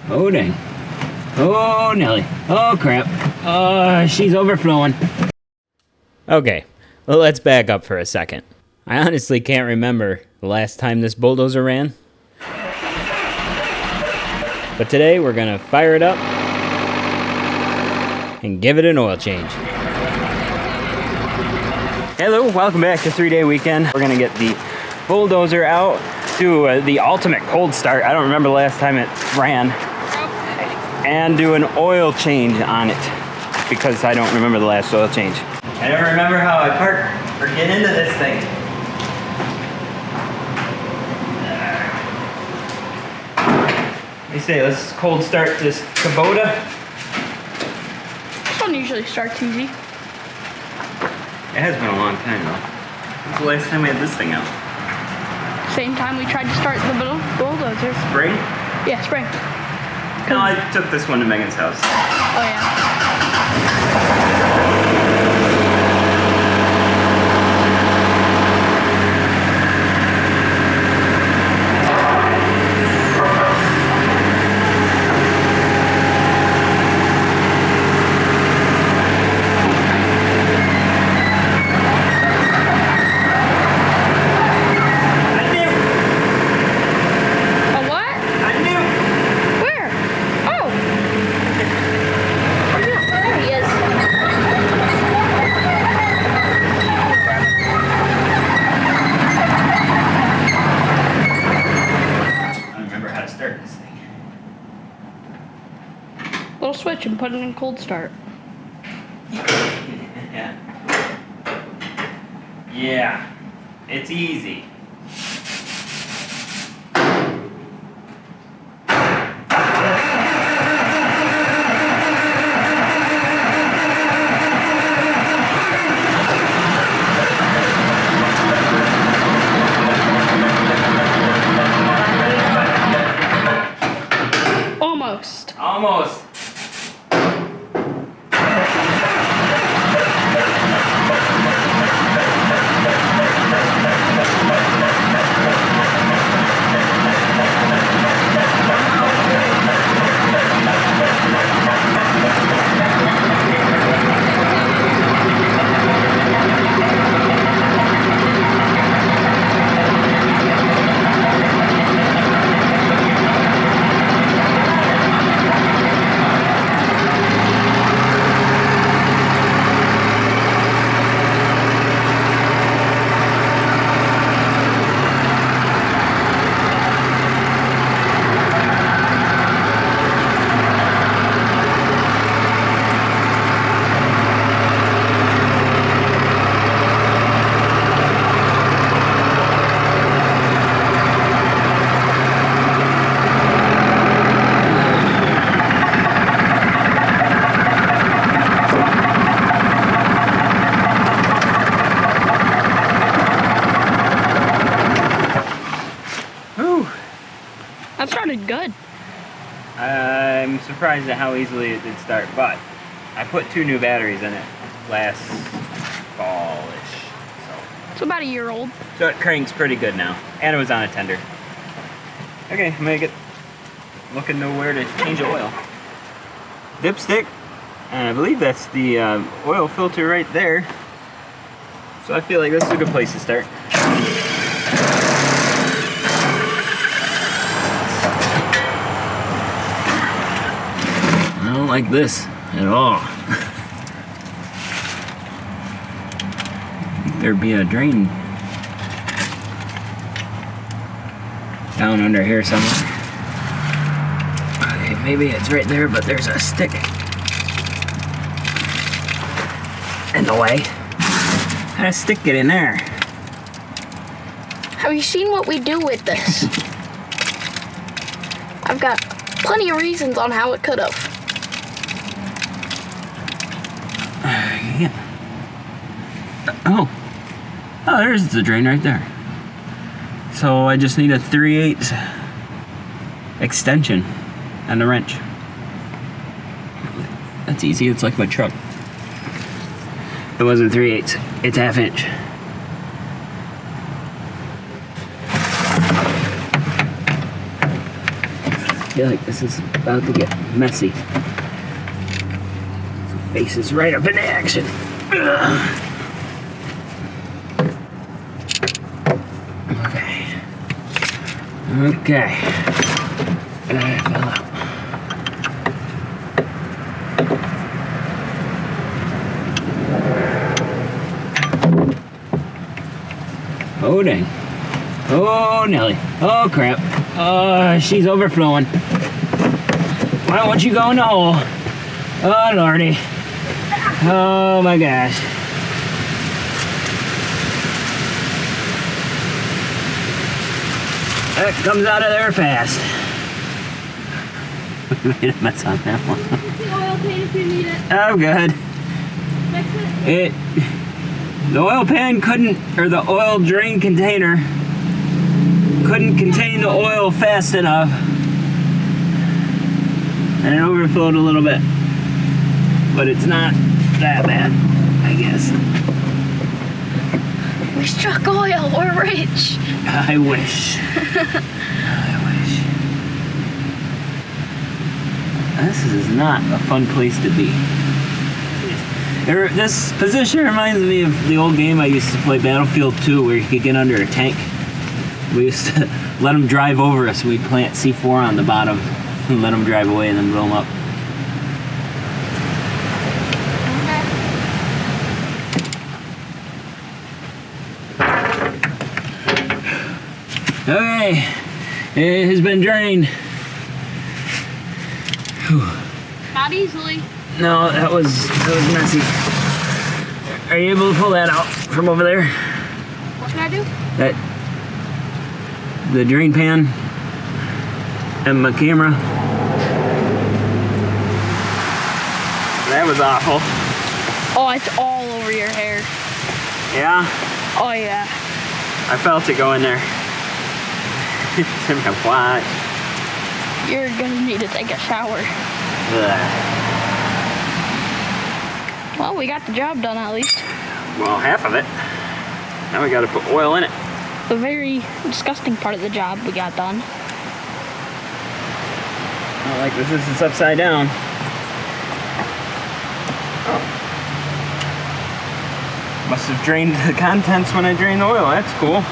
Oh, dang. Oh, Nelly. Oh, crap. Oh, she's overflowing. Okay, well, let's back up for a second. I honestly can't remember the last time this bulldozer ran. But today we're gonna fire it up and give it an oil change. Hello, welcome back to 3-Day Weekend. We're gonna get the bulldozer out, do the ultimate cold start. I don't remember the last time it ran. And do an oil change on it because I don't remember the last oil change. I don't remember how I park or get into this thing. Let me say, let's cold start this Kubota. This one usually starts easy. It has been a long time though. When's the last time we had this thing out? Same time we tried to start the bulldozer. Spring? Yeah, spring. No, I took this one to Megan's house. Oh yeah. Little switch and put it in cold start. Yeah. Yeah. It's easy. Almost. Almost. That started good. I'm surprised at how easily it did start, but I put 2 new batteries in it last fall-ish. It's about a year old. So it cranks pretty good now, and it was on a tender. Okay, I'm gonna get looking to where to change the oil. Dipstick, and I believe that's the oil filter right there. So I feel like this is a good place to start. I don't like this at all. There'd be a drain down under here somewhere. Okay, maybe it's right there, but there's a stick in the way. How does a stick get in there? Have you seen what we do with this? I've got plenty of reasons on how it could have. Yeah. Oh, there's the drain right there. So I just need a 3/8 extension and a wrench. That's easy, it's like my truck. It wasn't 3/8, it's 1/2 inch. feel like this is about to get messy. Face is right up in action. Ugh. Okay. That fell out. Oh dang. Oh Nelly. Oh crap. Oh, she's overflowing. Why don't you go in the hole? Oh lordy. Oh my gosh. That comes out of there fast. We made a mess on that one. The oil pan if you need it. I'm good. Fix it. The oil pan couldn't, or the oil drain container couldn't contain the oil fast enough. And it overflowed a little bit. But it's not that bad, I guess. We struck oil. We're rich. I wish. I wish. This is not a fun place to be. This position reminds me of the old game I used to play, Battlefield 2, where you could get under a tank. We used to let them drive over us. We'd plant C4 on the bottom and let them drive away and then blow them up. Okay, it has been drained. Whew. Not easily. No, that was messy. Are you able to pull that out from over there? What can I do? The drain pan and my camera. That was awful. Oh, it's all over your hair. Yeah? Oh yeah. I felt it go in there. What? You're gonna need to take a shower. Ugh. Well, we got the job done at least. Well, half of it. Now we gotta put oil in it. The very disgusting part of the job we got done. Not like this is upside down. Must have drained the contents when I drained the oil. That's cool.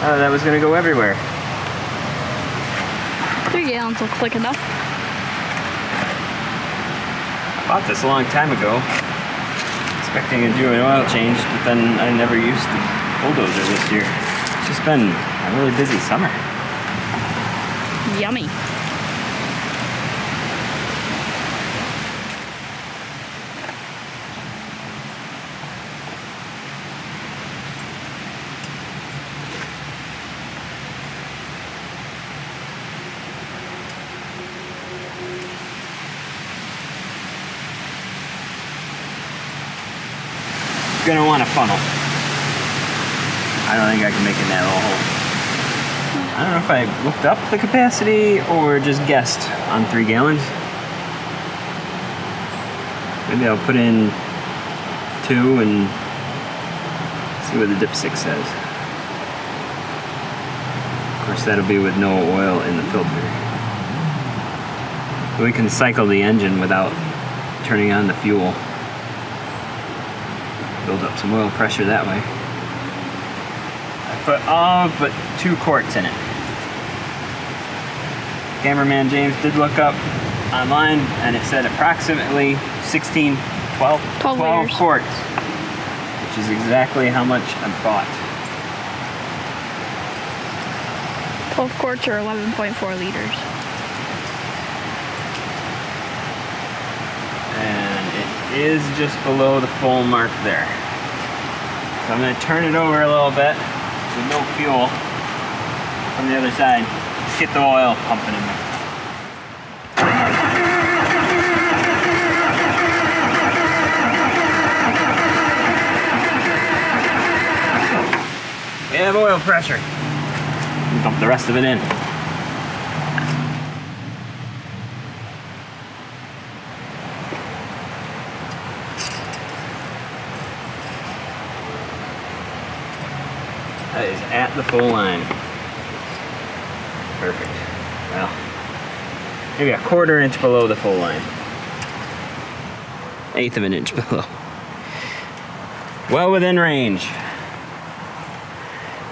That was gonna go everywhere. 3 gallons looks like enough. I bought this a long time ago, expecting to do an oil change, but then I never used the Bulldozer this year. It's just been a really busy summer. Yummy. Gonna want a funnel. I don't think I can make it that hole. I don't know if I looked up the capacity or just guessed on 3 gallons. Maybe I'll put in 2 and see what the dipstick says. Of course, that'll be with no oil in the filter. We can cycle the engine without turning on the fuel. Build up some oil pressure that way. I put all but 2 quarts in it. Cameraman James did look up online and it said approximately 12 liters. quarts, which is exactly how much I bought. 12 quarts or 11.4 liters. Is just below the full mark there. So I'm going to turn it over a little bit with no fuel from the other side. Let's get the oil pumping in there. We have oil pressure. We'll dump the rest of it in. That is at the full line. Perfect. Well, maybe a 1/4 inch below the full line. 1/8 of an inch below. Well within range.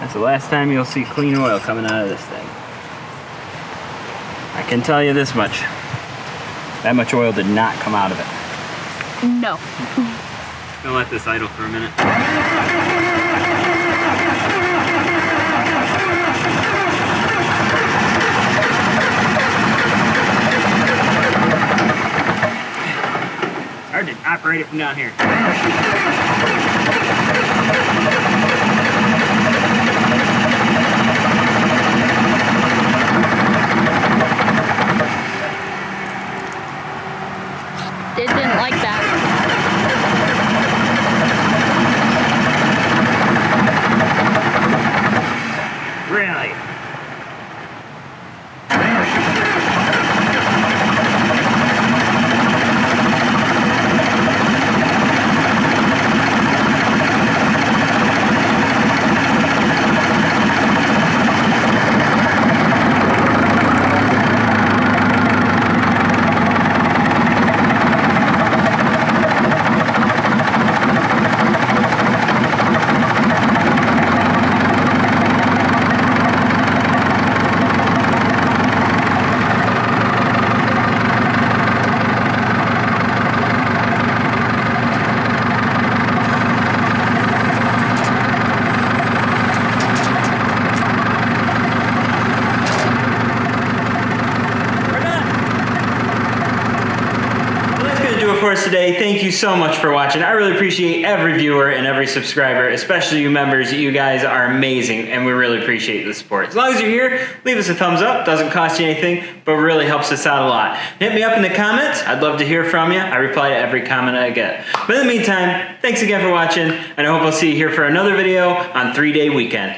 That's the last time you'll see clean oil coming out of this thing. I can tell you this much. That much oil did not come out of it. No. Gonna let this idle for a minute. It's hard to operate it from down here. It didn't like that. Really? For us today. Thank you so much for watching. I really appreciate every viewer and every subscriber, especially you members. You guys are amazing and we really appreciate the support. As long as you're here, leave us a thumbs up. Doesn't cost you anything, but really helps us out a lot. Hit me up in the comments. I'd love to hear from you. I reply to every comment I get. But in the meantime, thanks again for watching, and I hope I'll see you here for another video on 3-Day Weekend.